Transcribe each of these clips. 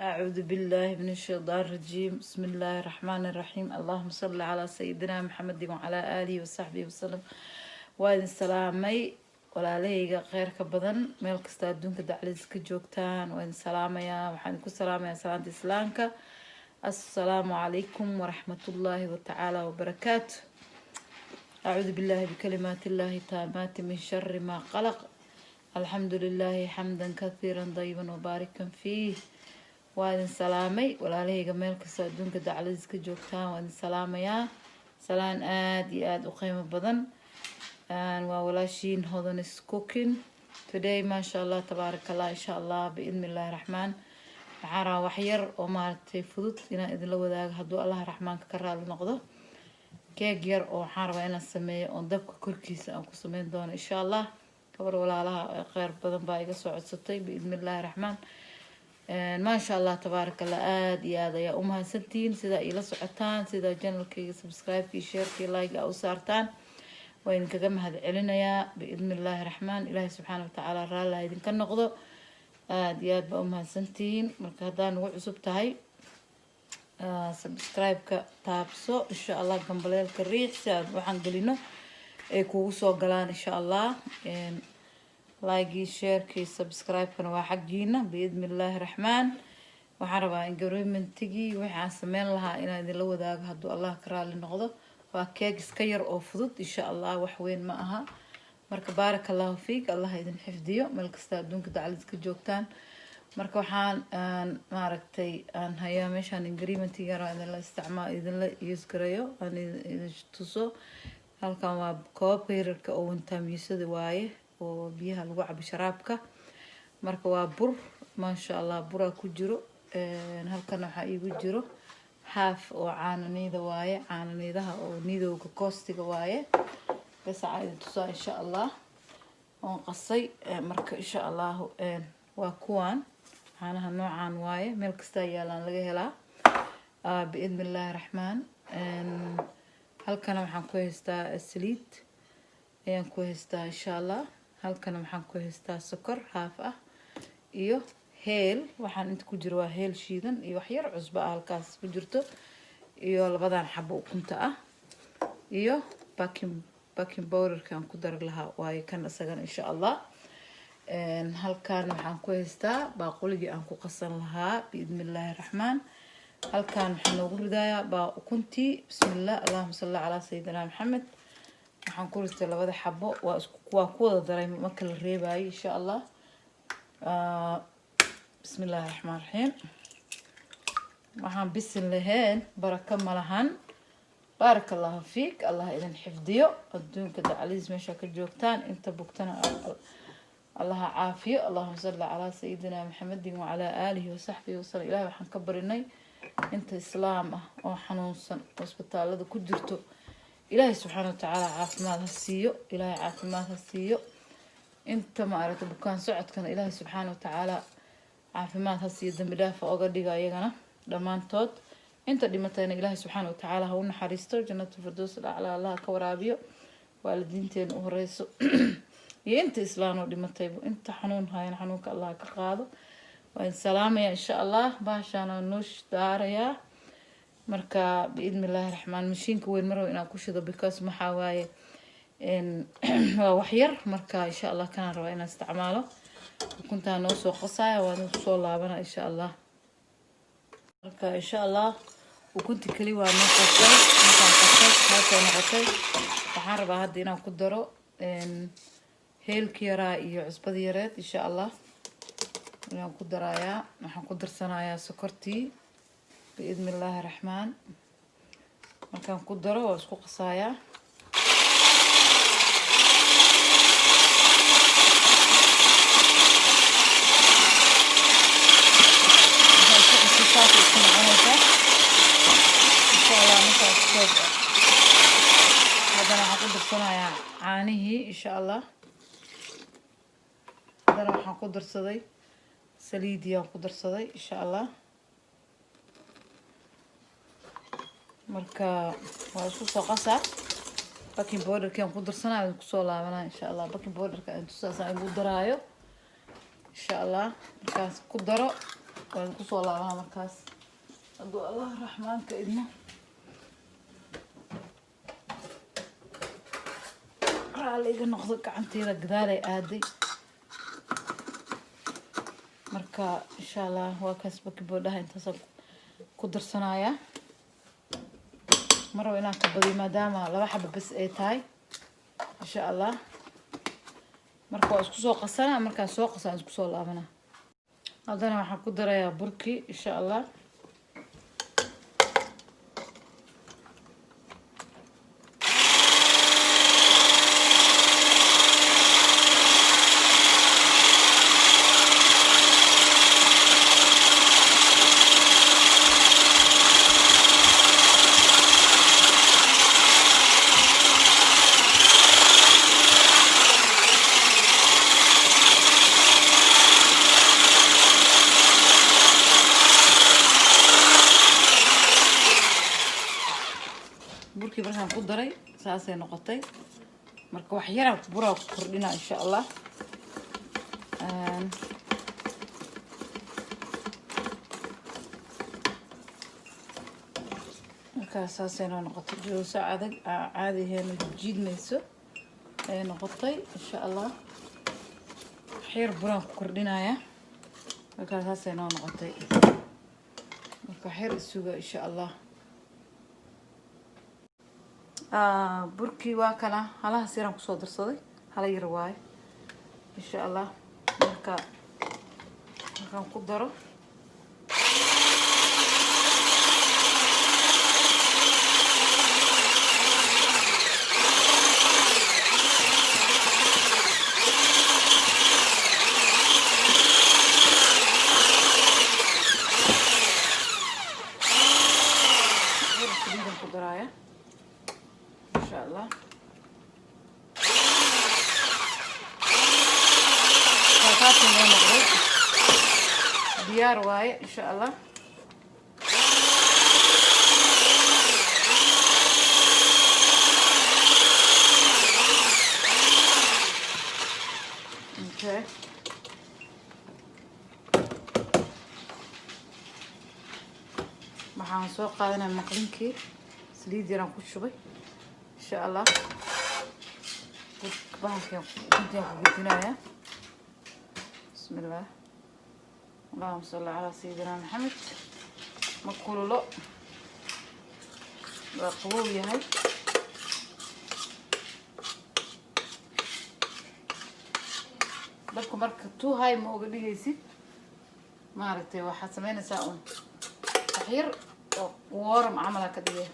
أعوذ بالله من الشيطان الرجيم. بسم الله الرحمن الرحيم. اللهم صل على سيدنا محمد وعلى آله وصحبه وسلم. وإذن سلامي ولا ليغا خيرك بدن ميل كستا adduunka dacladiis ka joogtaan waa idin salaamayaa waxaan ku salaamayaa salaanta islaamka assalaamu calaykum waraxmatullaahi watacaala wabarakaatu acuudu billaahi bikalimaatillaahi taamaati min shari maa qalaq alxamdu lilaahi xamdan kathiiran dayiban wabaarikan fiih waa idin salaamay walaalahayga meel kasta adduunka dacladiis ka joogtaan waa idin salaamayaa salaan aada iyo aada u qiimo badan waa walaashiin hodan is cooking today maasha allah tabaaraka allah insha allah biidnillaahi raxmaan waxaan rabaa wax yar oo maaragtay fudud inaan idinla wadaago hadduu allaha raxmaanka ka raali noqdo keeg yar oo waxaan rabaa inaan sameeyo oon dabka korkiisa aan ku sameyn doono insha allah gabar walaalaha kheyr badan baa iga soo codsatay biidnillaahi raxmaan maasha allah tabaaraka allah aada iyo aada ayaa u mahadsantihiin sidaa iila socotaan sidaa janalkayga subscribe-kii sharekii like-a u saartaan waa idinkaga mahad celinayaa biidnillaahi raxmaan ilaahay subxaana watacaala raallah idinka noqdo aada iyo aada baa u mahadsantihiin marka haddaa nagu cusub tahay subscribe-ka taabso insha allah gambaleelka riix si aan waxaan gelino ay kugu soo galaan insha allah like-gii sharekii subscribe-kana waa xaggiina biidnillaahi raxmaan waxaan rabaa environmentigii waxaan sameyn lahaa inaan idinla wadaago hadduu allah ka raali noqdo waa keeg iska yar oo fudud insha allah wax weyn ma aha marka baaraka allahu fiik allah idin xifdiyo meel kasta adduunka dacladiis ka joogtaan marka waxaan maaragtay aan hayaa meeshaan ingrimentiga idinla idinla isgarayo aan idin tuso halkan waa koobka yararka oo wintaamyisada waaye oo biyaha lagu cabo sharaabka marka waa bur maasha allah buraa ku jiro halkan waxaa iigu jiro haaf oo caananiida waaye caananiidaha oo nidowga koostiga waaye bas aan idin tusaa insha allah oon qasay marka insha allah waa kuwaan caanaha noocaan waaye meel kasta yaalaan laga helaa biidnillaahi raxmaan halkana waxaan ku haystaa saliid ayaan ku haystaa insha allah halkana waxaan ku haystaa sokor haaf ah iyo heel waxaan inta ku jiro waa heel shiidan iyo wax yar cusbo ah halkaas ku jirto iyo labadan xabo ukunta ah iyo baking powderka aan ku dari lahaa waaye kan isagana insha allah halkan waxaan ku haystaa baaquligii aan ku qasan lahaa biidnillaahi raxmaan halkan waxaan noogu ridayaa baa ukuntii bismillah allahuma salli calaa sayidina maxamed waxaan ku ristay labada xabo waa ku wada daray ma kala reebayo insha allah بسم الله الرحمن الرحيم waxaan bisin lahayn baraka malahan بارك الله فيك الله إذن حفظيه adduunka dacladiis meesha ka joogtaan inta bugtana الله عافيه اللهم صل على سيدنا محمد وعلى آله وصحبه وسلم إلهي waxaan ka barinay inta islaam ah oo xanuunsan hospitaalada ku jirto ilaahay subxaanahu wa tacaala caafimaad ha siiyo ilaahay caafimaad ha siiyo inta ma aragta bukaan socodkana ilaahay subxaanahu wa tacaala caafimaad ha siiyo dambi dhaaf oga dhiga ayagana dhammaantood inta dhimatayna ilaahay subxaanahu wa tacaala ha u naxariisto jannatul firdaws al-a'laa allah ka waraabiyo waalidiinteena u horeyso iyo inta islaan oo dhimatayba inta xanuun hayana xanuunka allah ka qaado waan salaamaya insha allah baashaana noosh daarayaa marka biidnillaahi raxmaan mashiinka weyn marwo inaan ku shido because maxaa waaye waa wax yar marka insha allah kana rabaa inaan isticmaalo ukuntaa noo soo qasaya waan soo laabana insha allah marka insha allah ukunti kali waa noo qasay markaan qasay halkaa noqotay waxaan rabaa hadda inaan ku daro heelki yaraa iyo cusbada yareed insha allah ayaan ku darayaa waxaan ku darsanayaa sokortii biidnillaahi raxmaan markaan ku daro waa isku qasayaa haddana waxaan ku darsanayaa caanihii insha allah haddana waxaan ku darsaday saliidiyaan ku darsaday insha allah marka waa isku soo qasaa baking powderkii aan ku darsanaya aan kusoo laabanaya insha allah baking powderka aan tusaasaan igu daraayo insha allah markaas ku daro waan ku soo laabanaa markaas hadduu allah raxmaanka idmo raaliga noqdo gacanteeda gadaalay aaday marka insha allah waa kaas bakiboodhaha intaasaan ku darsanayaa marabo inaan ka badiyo maadaama 2 xabo bas ay tahay insha allah marka waa isku soo qasanaa markaan soo qasaan isku soo laabanaa haddana waxaan ku darayaa burkii insha allah burkii markaan ku daray saasay noqotay marka wax yar aan buraa ku kordhinaa insha allah marka saasay noqotay joosa adag caadi ahayn jiidmayso ay noqotay insha allah wax yar buraan ku kordhinaya marka saasay noqotay marka wax yar isuga insha allah burkii waa kana halaha siran ku soo darsaday hala yar waay insha allah markaan ku daro ku daraya insha allah كاسين يوم مغرب ديار واي إن شاء الله اوكي waxaan soo qaadanaa maqlinkii saliid yaraan ku shubay insha Allah bahalkan intaan ku gudbinayaa bismillah اللهم صل على سيدنا محمد مقول له وقوي هاي dadku marka tuu hay ma uga dhigaysid maaragtay waxa sameynaysaa un xir oo warm amala ka dhigay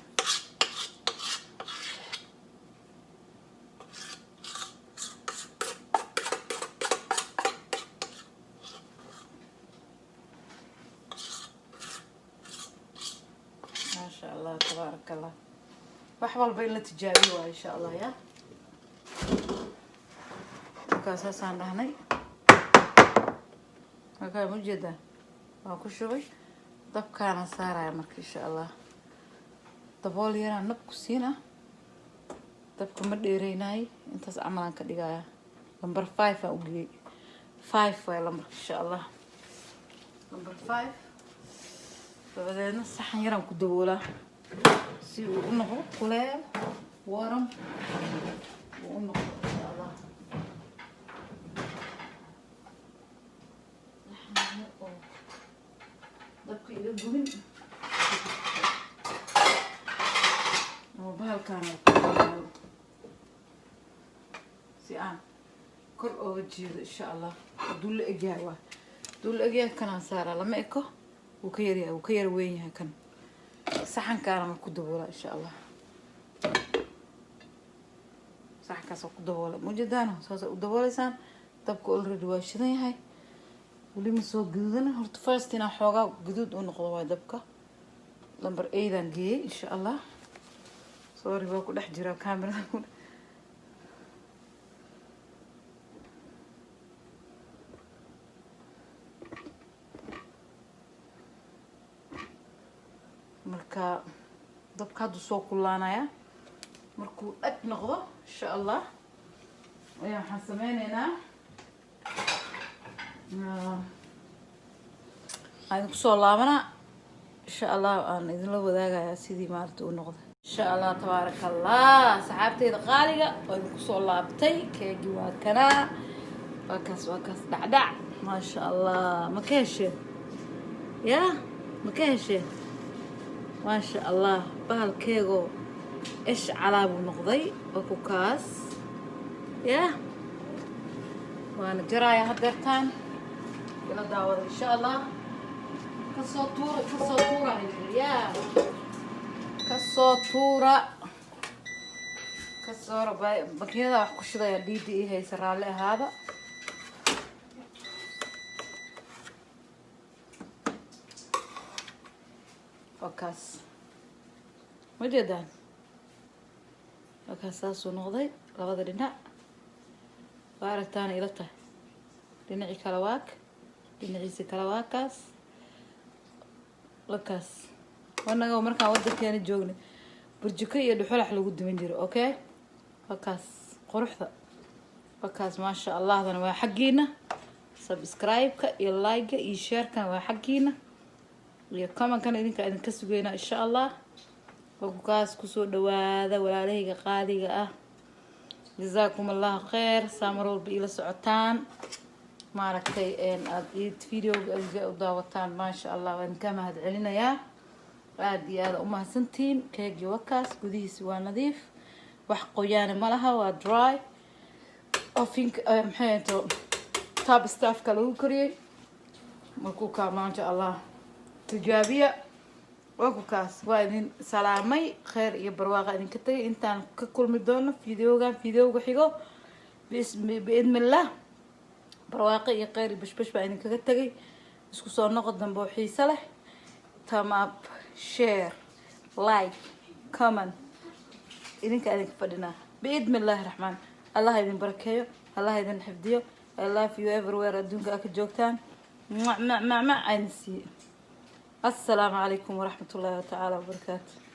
ما شاء الله تبارك الله wax walba in la tijaabiyo waa insha Allah ya kaasaan dhahnay marka mujada waa ku shubay dabkaana saaraya marka insha Allah dabool yaraan nab ku siina dabka ma dheereynay intaas amalan ka dhigaya number 5 aan u geeyay 5 waa number insha Allah number 5 dabadeedna saxan yaraan ku daboolaa si uu u noqdo kuleel warm uu u noqdo insha Allah dabka ila gubin oo bahalkaan si aan kor uga jeedo insha Allah dul eegay waa dul eegay kana saara lama eko uu ka yar weyn yahay kan saxankaana ma ku daboola insha Allah saxkaas ku daboola mujadana saas u daboolaysan dabka already waa shidan yahay wali ma soo gududana horta first ina xooga gudud u noqdo waa dabka number 8 aan geeyay insha Allah sorry waa ku dhex jira kamerada marka dabka hadu soo kulaanaya markuu ag noqdo insha Allah ayaa waxaan sameynaynaa aan ku soo laabana insha Allah aan idinla wadaagayaa sidii maarta u noqday insha Allah tabaarakallah saxaabteyda qaaliga oo idinku soo laabtay keegi waa kana waa kaas dhacdhac ma sha Allah ma ka hesheen ya ma ka hesheen ما شاء الله بهالكيغو إيش علابو نقضي وكو كاس يا وانا جرايا هدرتان يلا داود إن شاء الله كالصوتورة يا كالصوتورة بكيدا وحكوش ذا يديدي إيه هي سرالي هذا وكاس وجدان وكاس ساسو نقضي لبدا دينا وارتان إلى ته دينعي كلاواك دينعيسي كلاواكاس وكاس وانا قو مركا ودك يعني جوغني برجكي يدو حلح لو قد من جيرو اوكي وكاس قروحدا وكاس ما شاء الله هذا waa xaqiina subscribe-ka iyo like-ga iyo share-ka waa xaqiina iyo comment-kan idinka sugayna insha Allah وكاس kusoo dhawaada walaalahayga qaaliga ah جزاكم الله خير سامرول بإلى سعتان maaragtay aad video-ga u daawataan ma sha Allah waan ka mahad celina aad iyo aad u mahadsantiin keegi wakaas gudihiisa waa nadiif wax qoyaan ma laha waa dry I think maxay top stuff ka lagu kariyay markuu ka ma sha Allah tijaabiya وكاس وين سلامي خير يا برواقة إن كتير أنت كل مدون فيديو وحيقو بإذن الله برواقة يا خير بش بين كتير اسكو صار نقدم بوحي صالح تمام شير لايك كومنت إذن كأنك فدنا بإذن الله الرحمن الله يدين بركيه الله يدين حفظيه I love you everywhere أدونك أكل جوكتان مع عينسي السلام عليكم ورحمة الله تعالى وبركاته.